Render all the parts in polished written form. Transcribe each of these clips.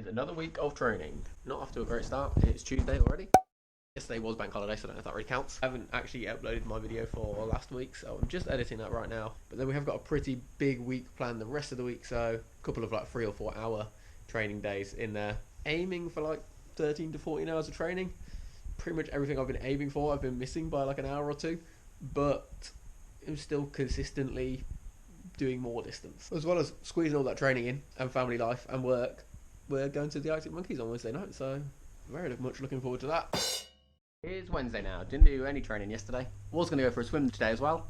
is another week of training. Not off to a great start. It's Tuesday already. Yesterday was bank holiday, so I don't know if that really counts. I haven't actually uploaded my video for last week, so I'm just editing that right now. But then we have got a pretty big week planned the rest of the week, so a couple of like 3 or 4 hour training days in there. Aiming for like 13 to 14 hours of training. Pretty much everything I've been aiming for I've been missing by like an hour or two, but I'm still consistently doing more distance. As well as squeezing all that training in and family life and work, we're going to the Arctic Monkeys on Wednesday night, so very much looking forward to that. It's Wednesday now. Didn't do any training yesterday. Was going to go for a swim today as well.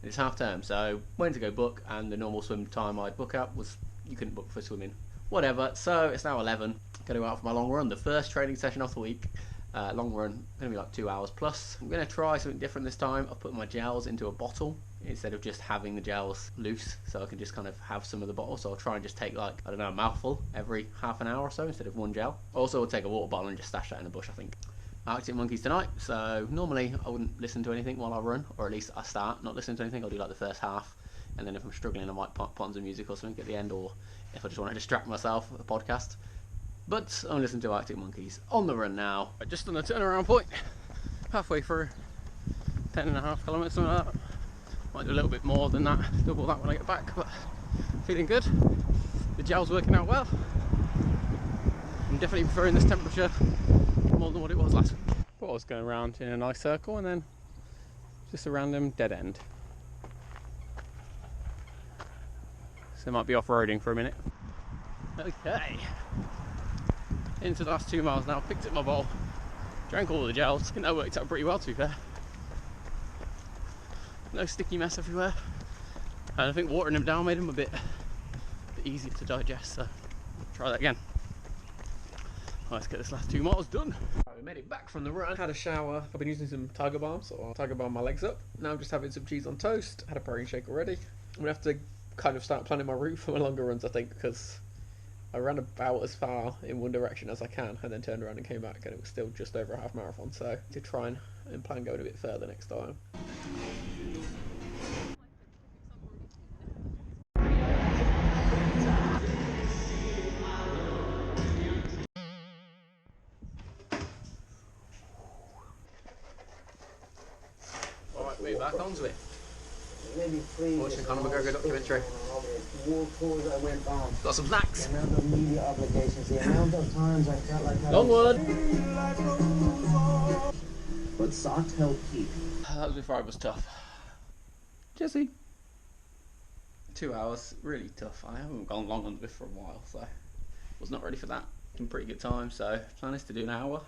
It's half term, so went to go book, and the normal swim time I'd book up was you couldn't book for swimming. Whatever. So it's now 11. Going to go out for my long run, the first training session of the week. Long run, going to be like 2 hours plus. I'm going to try something different this time. I've put my gels into a bottle instead of just having the gels loose, so I can just kind of have some of the bottle. So I'll try and just take like, I don't know, a mouthful every half an hour or so instead of one gel. Also, I'll take a water bottle and just stash that in a bush, I think. Arctic Monkeys tonight, so normally I wouldn't listen to anything while I run, or at least I start not listening to anything. I'll do like the first half, and then if I'm struggling I might put on some music or something at the end, or if I just want to distract myself, a podcast. But I'm listening to Arctic Monkeys on the run now. Just on the turnaround point, halfway through, 10.5 kilometres, something like that. Might do a little bit more than that, double that when I get back, but feeling good. The gel's working out well. I'm definitely preferring this temperature more than what it was last week. Thought I was going around in a nice circle and then just a random dead end. So I might be off-roading for a minute. Okay. Into the last 2 miles now, picked up my bowl, drank all the gels. I think that worked out pretty well, to be fair. No sticky mess everywhere. And I think watering them down made them a bit easier to digest, so try that again. Let's get this last 2 miles done. Right, we made it back from the run, had a shower. I've been using some Tiger Balm, so I'll Tiger Balm my legs up. Now I'm just having some cheese on toast, had a protein shake already. I'm gonna have to kind of start planning my route for my longer runs, I think, because I ran about as far in one direction as I can and then turned around and came back, and it was still just over a half marathon, so to try and plan going a bit further next time. Alright, we're back onto it. Watching Conor McGregor documentary. Got some snacks. The amount of media obligations, the amount of times I felt like Onward! But sought help keep. That was before I was tough. Jesse. 2 hours, really tough. I haven't gone long on this for a while, so was not ready for that. In pretty good time, so plan is to do an hour.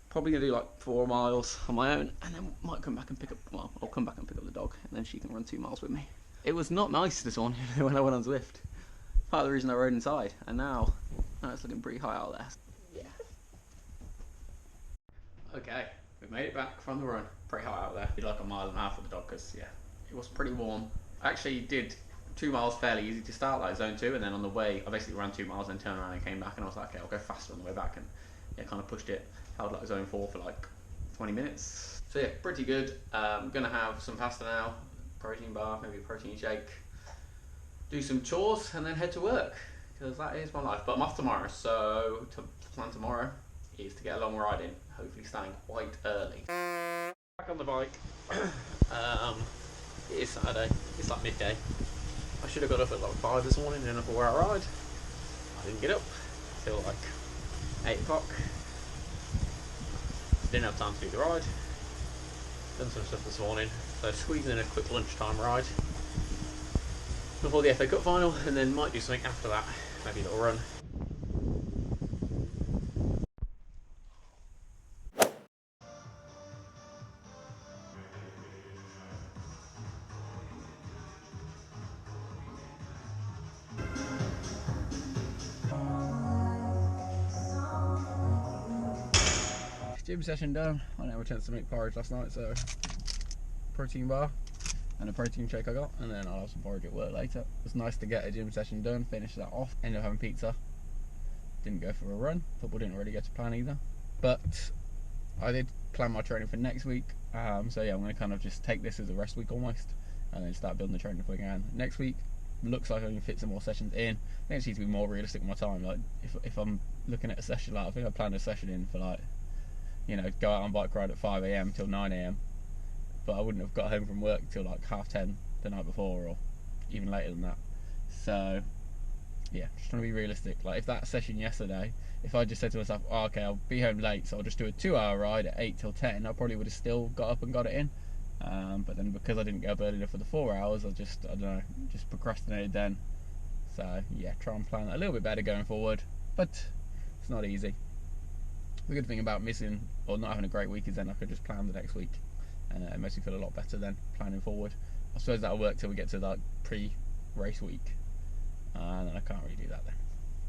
Probably gonna do like 4 miles on my own, and then might come back and pick up. Well, I'll come back and pick up the dog, and then she can run 2 miles with me. It was not nice this morning when I went on Zwift. Part of the reason I rode inside, and now it's looking pretty high out there. Yeah. Okay, we made it back from the run. Pretty high out there. Did like 1.5 miles with the dog, because yeah, it was pretty warm. I actually did 2 miles fairly easy to start, like zone 2, and then on the way I basically ran 2 miles and turned around and came back, and I was like, okay, I'll go faster on the way back, and yeah, kind of pushed it. Held like zone 4 for like 20 minutes. So yeah, pretty good. I'm gonna have some pasta now, protein bar, maybe a protein shake, do some chores, and then head to work, because that is my life. But I'm off tomorrow, so the plan tomorrow is to get a long ride in, hopefully starting quite early. Back on the bike. It is Saturday, it's like midday. I should have got up at like 5 this morning in a 4-hour ride. I didn't get up till like 8 o'clock. Didn't have time to do the ride. Done some stuff this morning, so squeezing in a quick lunchtime ride before the FA Cup final, and then might do something after that, maybe a little run. Gym session done. I didn't have a chance to make porridge last night, so protein bar and a protein shake I got, and then I'll have some porridge at work later. It was nice to get a gym session done, finish that off, ended up having pizza. Didn't go for a run. Football didn't really get to plan either, but I did plan my training for next week. So yeah, I'm going to kind of just take this as a rest week almost, and then start building the training if we can. Next week, looks like I can fit some more sessions in. I think I just need to be more realistic with my time. Like if I'm looking at a session, like I think I planned a session in for like, go out on bike ride at 5 a.m. till 9 a.m. But I wouldn't have got home from work till like 10:30 the night before, or even later than that. So yeah, just trying to be realistic. Like if that session yesterday, if I just said to myself, oh, okay, I'll be home late, so I'll just do a 2-hour ride at 8 till 10, I probably would have still got up and got it in. But then because I didn't get up early enough for the 4 hours, I don't know, just procrastinated then. So yeah, try and plan that a little bit better going forward, but it's not easy. The good thing about missing or not having a great week is then I could just plan the next week, and it makes me feel a lot better then planning forward. I suppose that'll work till we get to that pre-race week, and then I can't really do that then.